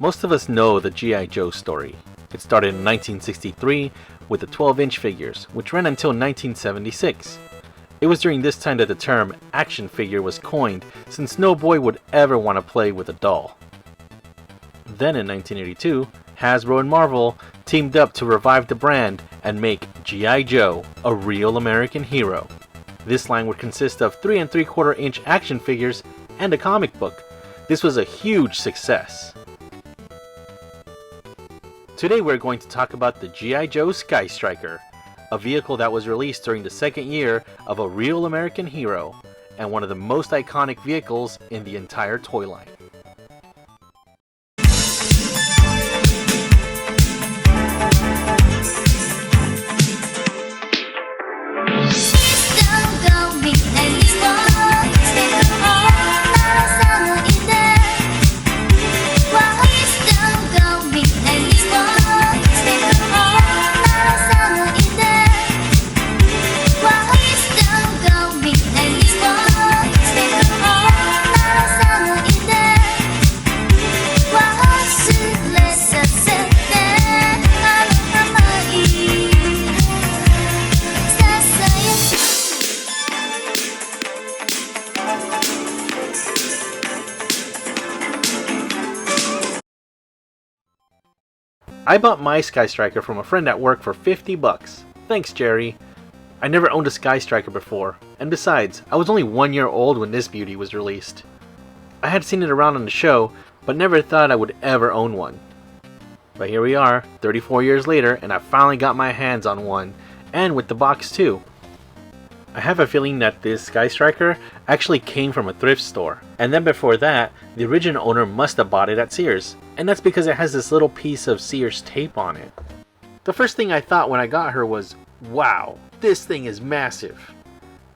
Most of us know the G.I. Joe story. It started in 1963 with the 12-inch figures, which ran until 1976. It was during this time that the term action figure was coined, since no boy would ever want to play with a doll. Then in 1982, Hasbro and Marvel teamed up to revive the brand and make G.I. Joe a real American hero. This line would consist of 3 3/4-inch action figures and a comic book. This was a huge success. Today we're going to talk about the G.I. Joe Skystriker, a vehicle that was released during the second year of a real American hero, and one of the most iconic vehicles in the entire toy line. I bought my Skystriker from a friend at work for $50. Thanks, Jerry. I never owned a Skystriker before, and besides, I was only 1 year old when this beauty was released. I had seen it around on the show, but never thought I would ever own one. But here we are, 34 years later, and I finally got my hands on one, and with the box too. I have a feeling that this Skystriker actually came from a thrift store, and then before that, the original owner must have bought it at Sears, and that's because it has this little piece of Sears tape on it. The first thing I thought when I got her was, wow, this thing is massive.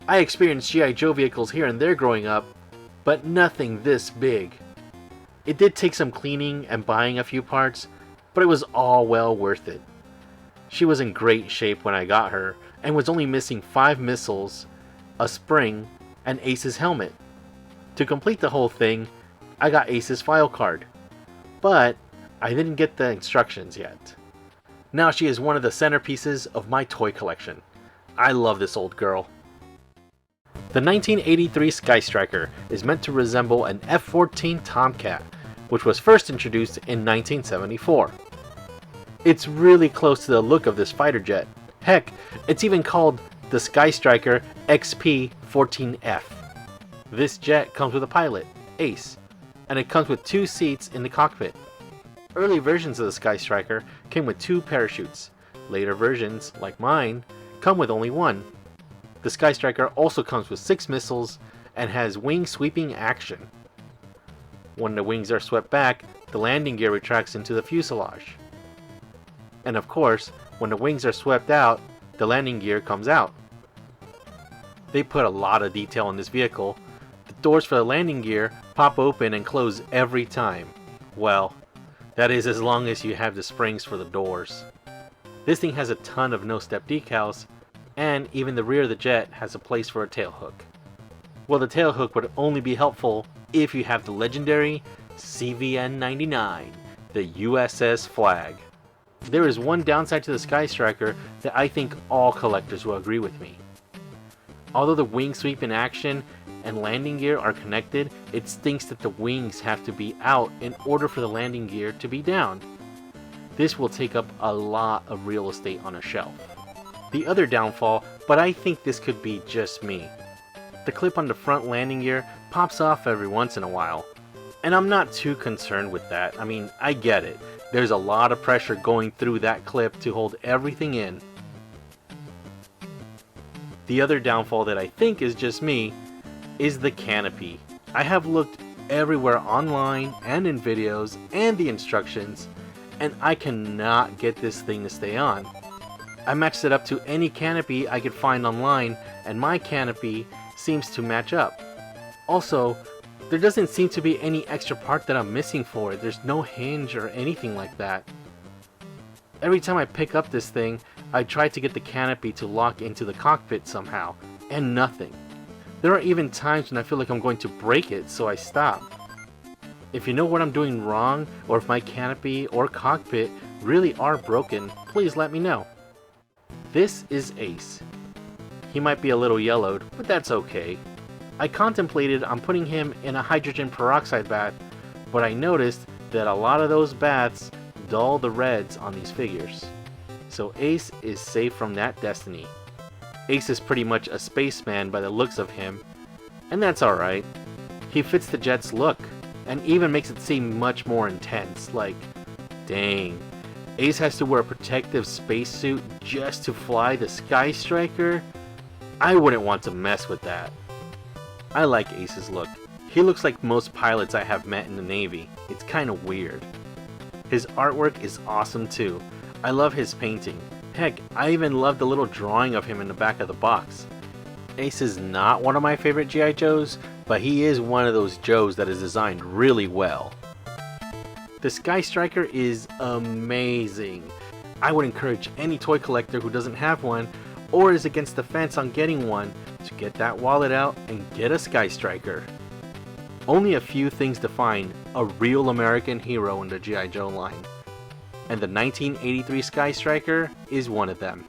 I experienced G.I. Joe vehicles here and there growing up, but nothing this big. It did take some cleaning and buying a few parts, but it was all well worth it. She was in great shape when I got her, and was only missing 5 missiles, a spring, and Ace's helmet. To complete the whole thing, I got Ace's file card, but I didn't get the instructions yet. Now she is one of the centerpieces of my toy collection. I love this old girl. The 1983 Skystriker is meant to resemble an F-14 TOMCAT, which was first introduced in 1974. It's really close to the look of this fighter jet. Heck, it's even called the Skystriker XP-14F. This jet comes with a pilot, Ace, and it comes with 2 seats in the cockpit. Early versions of the Skystriker came with 2 parachutes. Later versions, like mine, come with only 1. The Skystriker also comes with 6 missiles and has wing sweeping action. When the wings are swept back, the landing gear retracts into the fuselage. And of course, when the wings are swept out, the landing gear comes out. They put a lot of detail in this vehicle. The doors for the landing gear pop open and close every time. Well, that is as long as you have the springs for the doors. This thing has a ton of no-step decals, and even the rear of the jet has a place for a tail hook. Well, the tail hook would only be helpful if you have the legendary CVN-99, the USS Flag. There is one downside to the Skystriker that I think all collectors will agree with me. Although the wing sweep in action and landing gear are connected, it stinks that the wings have to be out in order for the landing gear to be down. This will take up a lot of real estate on a shelf. The other downfall, but I think this could be just me. The clip on the front landing gear pops off every once in a while, and I'm not too concerned with that. I mean, I get it. There's a lot of pressure going through that clip to hold everything in. The other downfall that I think is just me is the canopy. I have looked everywhere online and in videos and the instructions, and I cannot get this thing to stay on. I matched it up to any canopy I could find online, and my canopy seems to match up. Also, there doesn't seem to be any extra part that I'm missing for it. There's no hinge or anything like that. Every time I pick up this thing, I try to get the canopy to lock into the cockpit somehow, and nothing. There are even times when I feel like I'm going to break it, so I stop. If you know what I'm doing wrong, or if my canopy or cockpit really are broken, please let me know. This is Ace. He might be a little yellowed, but that's okay. I contemplated on putting him in a hydrogen peroxide bath, but I noticed that a lot of those baths dull the reds on these figures. So Ace is safe from that destiny. Ace is pretty much a spaceman by the looks of him, and that's alright. He fits the jet's look, and even makes it seem much more intense, like, dang. Ace has to wear a protective spacesuit just to fly the Skystriker? I wouldn't want to mess with that. I like Ace's look. He looks like most pilots I have met in the Navy. It's kinda weird. His artwork is awesome too. I love his painting. Heck, I even love the little drawing of him in the back of the box. Ace is not one of my favorite G.I. Joes, but he is one of those Joes that is designed really well. The Skystriker is amazing. I would encourage any toy collector who doesn't have one or is against the fence on getting one to get that wallet out and get a Skystriker. Only a few things define a real American hero in the G.I. Joe line, and the 1983 Skystriker is one of them.